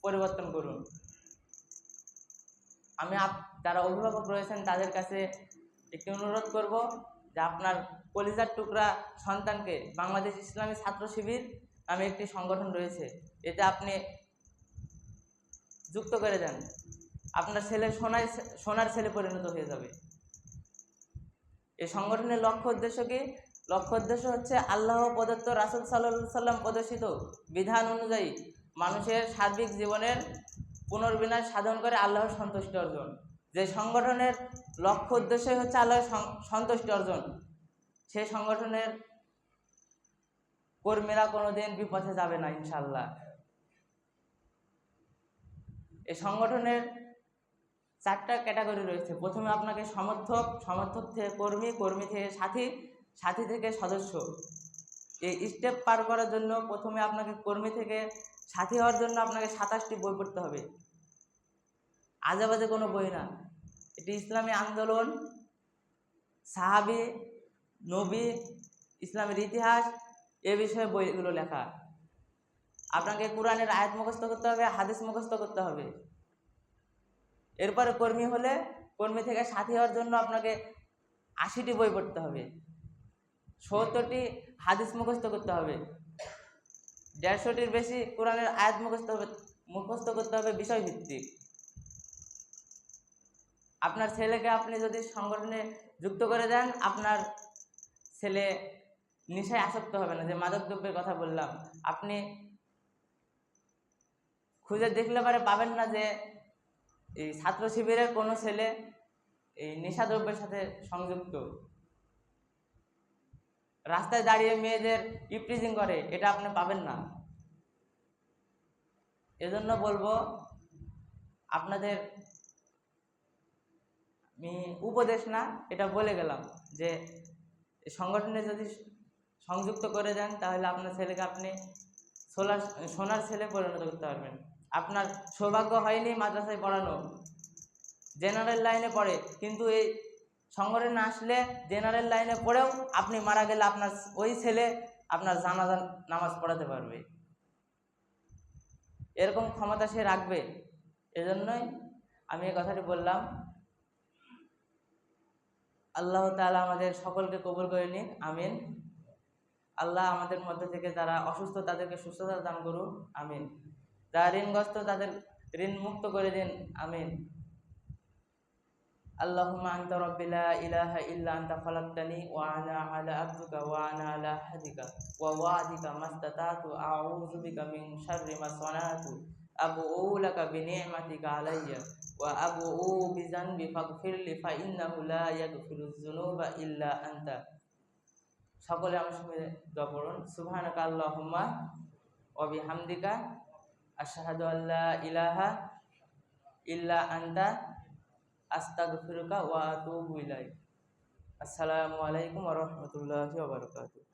পরিবর্তন করুন। আমি যারা অভিভাবক রয়েছেন তাদের কাছে একটি অনুরোধ করব যে আপনার কলিজার টুকরা সন্তানকে বাংলাদেশ ইসলামী ছাত্র শিবির নামে একটি সংগঠন রয়েছে, এতে আপনি যুক্ত করে দেন। আপনার ছেলে সোনার ছেলে পরিণত হয়ে যাবে। এই সংগঠনের লক্ষ্য উদ্দেশ্য কি? লক্ষ্য উদ্দেশ্য হচ্ছে আল্লাহ প্রদত্ত, রাসূল সাল্লাল্লাহু সাল্লাম প্রদর্শিত বিধান অনুযায়ী মানুষের সার্বিক জীবনের পুনর্বিন্যাস সাধন করে আল্লাহর সন্তুষ্টি অর্জন। যে সংগঠনের লক্ষ্য উদ্দেশ্যই হচ্ছে আল্লাহর সন্তুষ্টি অর্জন, সেই সংগঠনের কর্মীরা কোনোদিন বিপথে যাবে না ইনশাআল্লাহ। এই সংগঠনের 4টা ক্যাটাগরি রয়েছে। প্রথমে আপনাকে সমর্থক থেকে কর্মী, কর্মী থেকে সাথী, সাথী থেকে সদস্য। এই স্টেপ পার করার জন্য প্রথমে আপনাকে কর্মী থেকে সাথী হওয়ার জন্য আপনাকে 27টি বই পড়তে হবে। আজেবাজে কোনো বই না। এটি ইসলামী আন্দোলন, সাহাবী, নবী, ইসলামের ইতিহাস এ বিষয়ে বইগুলো লেখা। আপনাকে কোরআনের আয়াত মুখস্থ করতে হবে, হাদিস মুখস্থ করতে হবে। এরপরে কর্মী হলে কর্মী থেকে সাথী হওয়ার জন্য আপনাকে 80টি বই পড়তে হবে, 70টি হাদিস মুখস্থ করতে হবে, 150টির বেশি কোরআনের আয়াত মুখস্থ করতে হবে বিষয়ভিত্তিক। আপনার ছেলেকে আপনি যদি সংগঠনে যুক্ত করে দেন, আপনার ছেলে নেশায় আসক্ত হবে না। যে মাদকদ্রব্যের কথা বললাম, আপনি খুঁজে দেখলে পরে পাবেন না যে এই ছাত্র শিবিরের কোনো ছেলে এই নেশাদ্রব্যের সাথে সংযুক্ত। রাস্তায় দাঁড়িয়ে মেয়েদের ইপটিজিং করে, এটা আপনি পাবেন না। এজন্য বলবো আপনাদের, আমি উপদেশ না, এটা বলে গেলাম যে সংগঠনে যদি সংযুক্ত করে দেন তাহলে আপনার ছেলেকে আপনি সোনার ছেলে পরিণত করতে পারবেন। আপনার সৌভাগ্য হয়নি মাদ্রাসায় পড়ানো, জেনারেল লাইনে পড়ে, কিন্তু এই সংগঠনে আসলে জেনারেল লাইনে পড়েও আপনি মারা গেলে আপনার ওই ছেলে আপনার জানাজা নামাজ পড়াতে পারবে। এরকম ক্ষমতা সে রাখবে। এজন্যই আমি এই কথাটি বললাম। আল্লাহ তাআলা আমাদের সকলকে কবুল করে নিন, আমিন। আল্লাহ আমাদের মধ্যে থেকে যারা অসুস্থ তাদেরকে সুস্থতা দান করুন, আমিন। যারা ঋণগ্রস্ত তাদের ঋণ মুক্ত করে দিন, আমিন। আল্লাহুম্মা আনতা রাব্বি লা ইলাহা ইল্লা আনতা খালাকতানি ওয়া আনা আলা আবদিকা ওয়া আনা আলা আহদিকা ওয়া ওয়া'দিকা মাস্তাতাতু আউযু বিকা মিন শাররি মা সানাতু আবুউ লাকা বিনি'মাতিকা আলাইয়া ওয়া আবুউ বিযানবি ফাগফিরলি ফা ইন্নাহু লা ইয়াগফিরুয যুনুবা ইল্লা আনতা। সকলে আমার সঙ্গে দোয়া করুন। সুবহানাকা আল্লাহুম্মা ওয়া বিহামদিকা আশহাদু আল্লা ইলাহা ইল্লা আনতা আস্তাগফিরুকা ওয়া আতুবু ইলাইক। আসসালামু আলাইকুম ওয়া রাহমাতুল্লাহি ওয়া বারাকাতুহু।